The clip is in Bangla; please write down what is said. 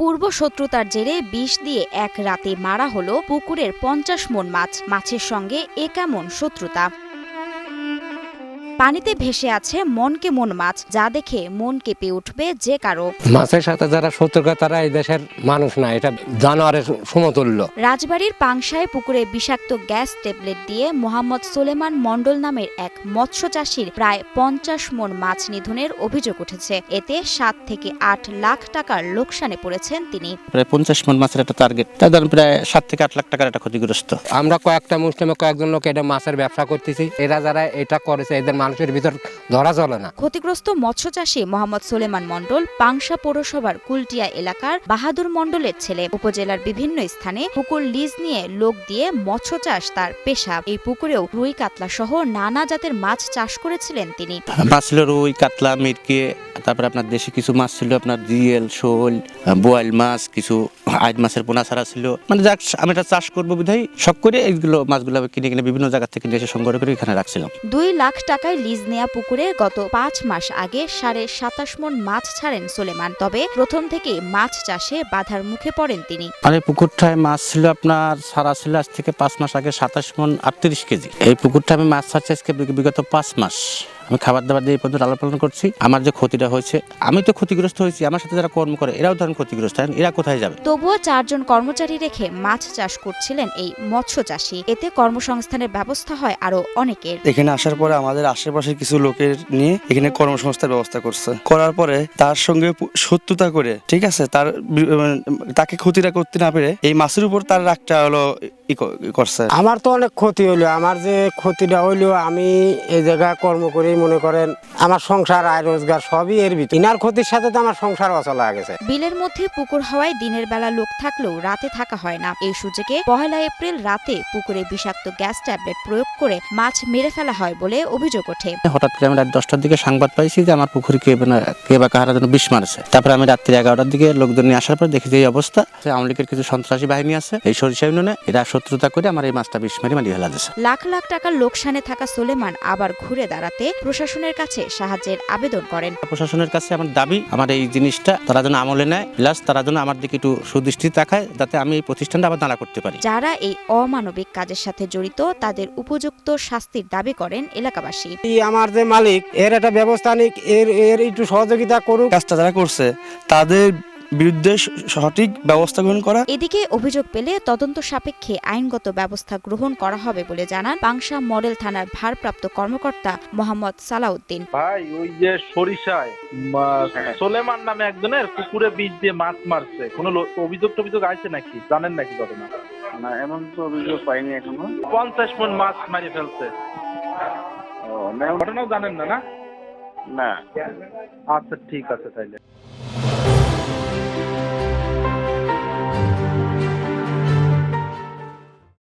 পূর্ব শত্রুতার জেরে বিষ দিয়ে এক রাতে মারা হলো পুকুরের ৫০ মণ মাছ। মাছের সঙ্গে এ কেমন শত্রুতা! পানিতে ভেসে আছে মনকে মন মাছ, যা দেখে মন কেঁপে উঠবে যে কারো। মাছের সাথে যারা শত্রুতা তারা এই দেশের মানুষ না, এটা জানোয়ারের সমতুল্য। রাজবাড়ীর পাংশায় পুকুরে বিষাক্ত গ্যাস ট্যাবলেট দিয়ে মোহাম্মদ সোলেমান মণ্ডল নামের এক মৎস্য চাষীর প্রায় ৫০ মণ মাছ নিধনের অভিযোগ উঠেছে। এতে ৭ থেকে ৮ লাখ টাকার লোকসানে পড়েছেন তিনি। প্রায় ৫০ মণ মাছের একটা টার্গেট, তাদের প্রায় ৭ থেকে ৮ লাখ টাকার একটা ক্ষতিগ্রস্ত। আমরা কয়েকটা মুসলিমে কয়েকজন লোক এটা মাছের ব্যবসা করতেছি, এরা যারা এটা করেছে এদের মানুষের ভিতর ধরা চলে না। ক্ষতিগ্রস্ত মৎস্য চাষী মোহাম্মদ সোলেমান মণ্ডল পাংশা পৌরসভার কুলটিয়া এলাকার বাহাদুর মণ্ডলের ছেলে। উপজেলার বিভিন্ন স্থানে পুকুর লিজ নিয়ে লোক দিয়ে মৎস্য চাষ তার পেশা। এই পুকুরেও রুই কাতলা সহ নানা জাতের মাছ চাষ করেছিলেন তিনি। মাছ ছিল রুই, কাতলা, মিরকে, তারপরে আপনার দেশি কিছু মাছ ছিল, আপনার জিএল, শোল, বোয়াল মাছ, কিছু আইড মাছের পোনা ছাড়া ছিল। মানে যাক, আমি এটা চাষ করবো বিধায় শখ করে এইগুলো মাছগুলো কিনে কিনে বিভিন্ন জায়গা থেকে নিয়ে এসে সংগ্রহ করে এখানে রাখছিলাম। ২ লাখ টাকায় লিজ নেয়া পুকুরে গত ৫ মাস আগে ২৭.৫ মণ মাছ ছাড়েন সোলেমান। তবে প্রথম থেকেই মাছ চাষে বাধার মুখে পড়েন তিনি। আর এই পুকুরটায় মাছ ছিল আপনার ছাড়া ছিল আজ থেকে ৫ মাস আগে ২৭ মণ ৩৮ কেজি। এই পুকুরটা আমি মাছ ছাড়ছি আজকে বিগত ৫ মাস। আমি খাবার দাবার দিয়ে এই পর্যন্ত লালন পালন করছি। আমার যে ক্ষতিটা হয়েছে, আমি তো ক্ষতিগ্রস্ত হয়েছি, আমার সাথে যারা কর্ম করে এরাও ধরেন ক্ষতিগ্রস্ত। এরা কোথায় যাবে? তবুও ৪ জন কর্মচারী রেখে মাছ চাষ করছিলেন এই মৎস্য চাষী। এতে কর্মসংস্থানের ব্যবস্থা হয় আরো অনেকের। এখানে আসার পরে আমাদের আশেপাশের কিছু লোকের নিয়ে এখানে কর্মসংস্থার ব্যবস্থা করছে। করার পরে তার সঙ্গে শত্রুতা করে, ঠিক আছে, তাকে ক্ষতিটা করতে না পেরে এই মাছের উপর তার রাগটা হলো করছে। আমার তো অনেক ক্ষতি হইলো। আমার যে ক্ষতিটা হইলো, আমি এই জায়গায় কর্ম করেই মনে করেন আমার সংসার, আয় রোজগার সবই এর ভিতর। ইনার ক্ষতির সাথে তো আমার সংসার অচল হয়ে গেছে। বিলের মধ্যে পুকুর হওয়ায় দিনের বেলা লোক থাকলেও রাতে থাকা হয় না। এই সুযোগে ১ এপ্রিল রাতে পুকুরে বিষাক্ত গ্যাস ট্যাবলেট প্রয়োগ করে মাছ মেরে ফেলা হয় বলে অভিযোগ ওঠে। হঠাৎ করে আমি রাত 10টার দিকে সংবাদ পাইছি যে আমার পুকুরে কে বা কাহারা যেন বিষ মারছে। তারপরে আমি রাত্রি 11টার দিকে লোকজন নিয়ে আসার পর দেখি যে এই অবস্থা। আওয়ামী লীগের কিছু সন্ত্রাসী বাহিনী আছে এই সরিষা ইউনিয়নে, এরা শত্রুতা করে আমার এই মাছটা বিষ মারি ফেলা দিয়েছে। লাখ লাখ টাকার লোকসানে থাকা সোলেমান আবার ঘুরে দাঁড়াতে প্রশাসনের কাছে সাহায্যের আবেদন করেন। প্রশাসনের কাছে আমার দাবি, আমার এই জিনিসটা তারা যেন আমলে নেয়, প্লাস তারা যেন আমার দিকে একটু সুদৃষ্টি তাকায়, যাতে আমি এই প্রতিষ্ঠানটা আবার দাঁড়া করতে পারি। যারা এই অমানবিক কাজের সাথে জড়িত তাদের উপযুক্ত শাস্তির দাবি করেন এলাকাবাসী। আমার যে মালিক, এর একটা ব্যবস্থা নিক, এর একটু সহযোগিতা করুক। কাজটা যারা করছে তাদের বিরুদ্ধে সঠিক ব্যবস্থা গ্রহণ করা। এদিকে অভিযোগ পেলে তদন্ত সাপেক্ষে আইনগত ব্যবস্থা গ্রহণ করা হবে বলে জানান পাংশা মডেল থানার ভারপ্রাপ্ত কর্মকর্তা মোহাম্মদ সালাউদ্দিন। ভাই, ওই যে সরিষায় সোলেমান নামে একজনের পুকুরে বিষ দিয়ে মাছ মারছে, কোনো অভিযোগ আছে নাকি? জানেন নাকি ঘটনা? না, এমন তো অভিযোগ পাইনি এখনো। ৫০ মণ মাছ মারি ফেলছে, ঘটনাও জানেন না? না, না। আচ্ছা, ঠিক আছে তাইলে।